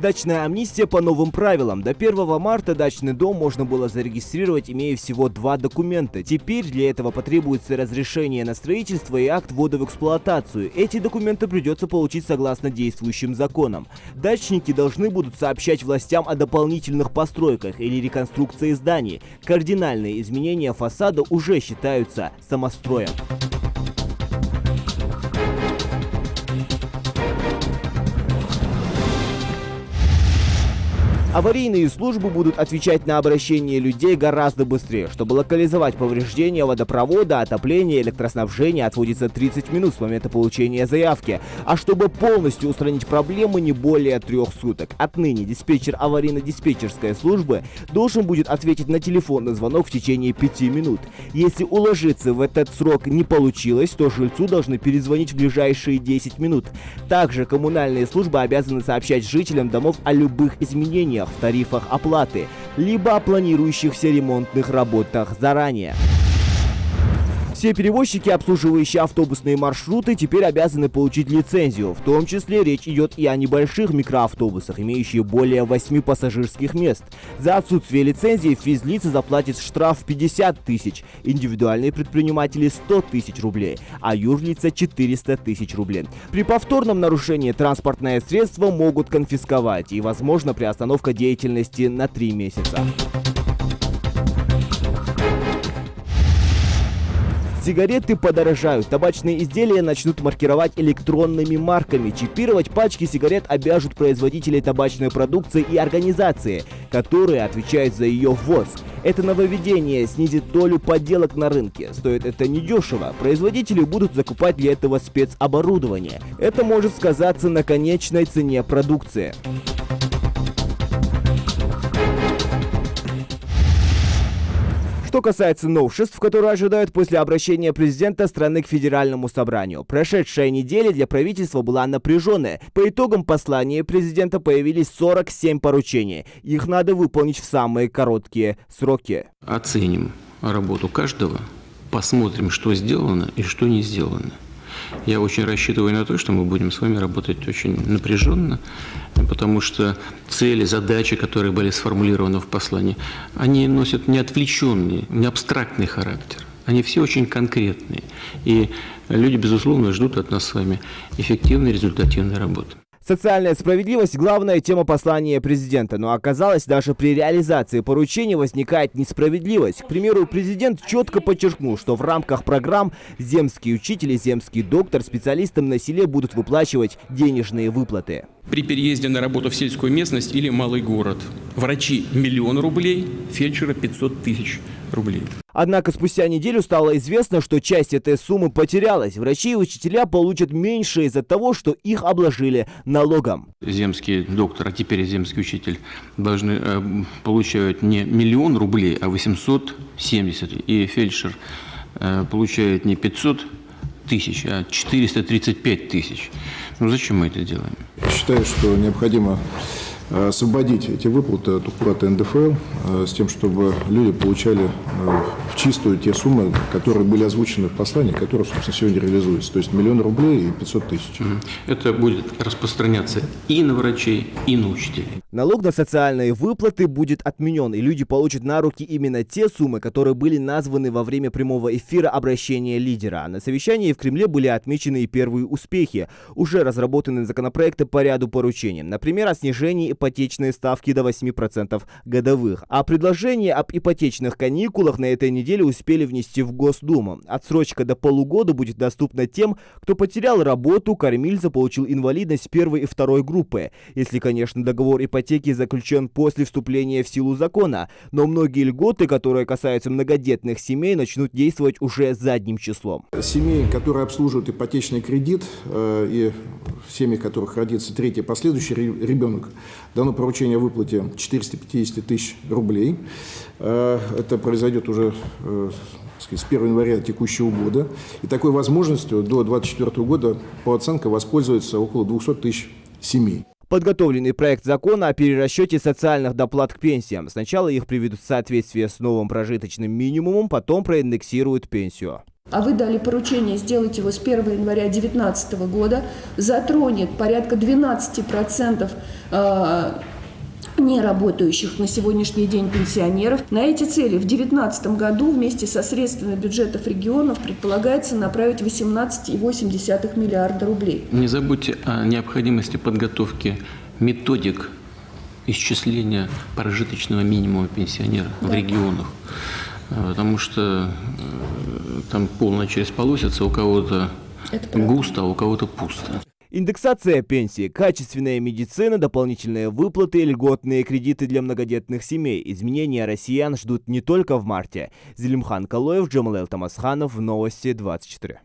Дачная амнистия по новым правилам. До 1 марта дачный дом можно было зарегистрировать, имея всего 2 документа. Теперь для этого потребуется разрешение на строительство и акт ввода в эксплуатацию. Эти документы придется получить согласно действующим законам. Дачники должны будут сообщать властям о дополнительных постройках или реконструкции зданий. Кардинальные изменения фасада уже считаются самостроем. Аварийные службы будут отвечать на обращения людей гораздо быстрее. Чтобы локализовать повреждения водопровода, отопления, электроснабжения, отводится 30 минут с момента получения заявки. А чтобы полностью устранить проблемы, не более 3 суток. Отныне диспетчер аварийно-диспетчерской службы должен будет ответить на телефонный звонок в течение 5 минут. Если уложиться в этот срок не получилось, то жильцу должны перезвонить в ближайшие 10 минут. Также коммунальные службы обязаны сообщать жителям домов о любых изменениях в тарифах оплаты, либо о планирующихся ремонтных работах заранее. Все перевозчики, обслуживающие автобусные маршруты, теперь обязаны получить лицензию. В том числе речь идет и о небольших микроавтобусах, имеющих более 8 пассажирских мест. За отсутствие лицензии физлица заплатит штраф 50 тысяч, индивидуальные предприниматели 100 тысяч рублей, а юрлица 400 тысяч рублей. При повторном нарушении транспортное средство могут конфисковать и, возможно, приостановка деятельности на 3 месяца. Сигареты подорожают, табачные изделия начнут маркировать электронными марками, чипировать пачки сигарет обяжут производителей табачной продукции и организации, которые отвечают за ее ввоз. Это нововведение снизит долю подделок на рынке. Стоит это недешево. Производители будут закупать для этого спецоборудование. Это может сказаться на конечной цене продукции. Что касается новшеств, которые ожидают после обращения президента страны к Федеральному собранию. Прошедшая неделя для правительства была напряженная. По итогам послания президента появились 47 поручений. Их надо выполнить в самые короткие сроки. Оценим работу каждого, посмотрим, что сделано и что не сделано. Я очень рассчитываю на то, что мы будем с вами работать очень напряженно, потому что цели, задачи, которые были сформулированы в послании, они носят не отвлеченный, не абстрактный характер. Они все очень конкретные. И люди, безусловно, ждут от нас с вами эффективной, результативной работы. Социальная справедливость – главная тема послания президента, но оказалось, даже при реализации поручений возникает несправедливость. К примеру, президент четко подчеркнул, что в рамках программ земский учитель и земский доктор специалистам на селе будут выплачивать денежные выплаты. При переезде на работу в сельскую местность или малый город врачи 1 000 000 рублей, фельдшеры 500 тысяч рублей. Однако спустя неделю стало известно, что часть этой суммы потерялась. Врачи и учителя получат меньше из-за того, что их обложили налогом. Земский доктор, а теперь земский учитель, должны получать не 1 000 000 рублей, а 870. И фельдшер получает не 500 тысяч, а 435 тысяч. Ну зачем мы это делаем? Я считаю, что необходимо освободить эти выплаты от уплаты НДФЛ с тем, чтобы люди получали в чистую те суммы, которые были озвучены в послании, которые, собственно, сегодня реализуются. То есть 1 000 000 рублей и 500 тысяч. Это будет распространяться и на врачей, и на учителей. Налог на социальные выплаты будет отменен, и люди получат на руки именно те суммы, которые были названы во время прямого эфира обращения лидера. На совещании в Кремле были отмечены и первые успехи. Уже разработаны законопроекты по ряду поручений. Например, о снижении ипотечной ставки до 8% годовых. А предложение об ипотечных каникулах на этой неделе успели внести в Госдуму. Отсрочка до полугода будет доступна тем, кто потерял работу, кормильца, получил инвалидность 1 и 2 группы. Если, конечно, договор ипотеки заключен после вступления в силу закона. Но многие льготы, которые касаются многодетных семей, начнут действовать уже задним числом. Семьи, которые обслуживают ипотечный кредит, и в семьях, в которых родится 3-й последующий ребенок, дано поручение о выплате 450 тысяч рублей. Это произойдет уже с 1 января текущего года. И такой возможностью до 2024 года по оценкам воспользуется около 200 тысяч семей. Подготовленный проект закона о перерасчете социальных доплат к пенсиям. Сначала их приведут в соответствие с новым прожиточным минимумом, потом проиндексируют пенсию. А вы дали поручение сделать его с 1 января 2019 года, затронет порядка 12% неработающих на сегодняшний день пенсионеров. На эти цели в 2019 году вместе со средствами бюджетов регионов предполагается направить 18,8 миллиарда рублей. Не забудьте о необходимости подготовки методик исчисления прожиточного минимума пенсионера в регионах. Потому что там полная часть полосится, у кого-то густо, а у кого-то пусто. Индексация пенсии, качественная медицина, дополнительные выплаты, льготные кредиты для многодетных семей. Изменения россиян ждут не только в марте. Зелимхан Калоев, Джамал Элтамасханов, Новости 24.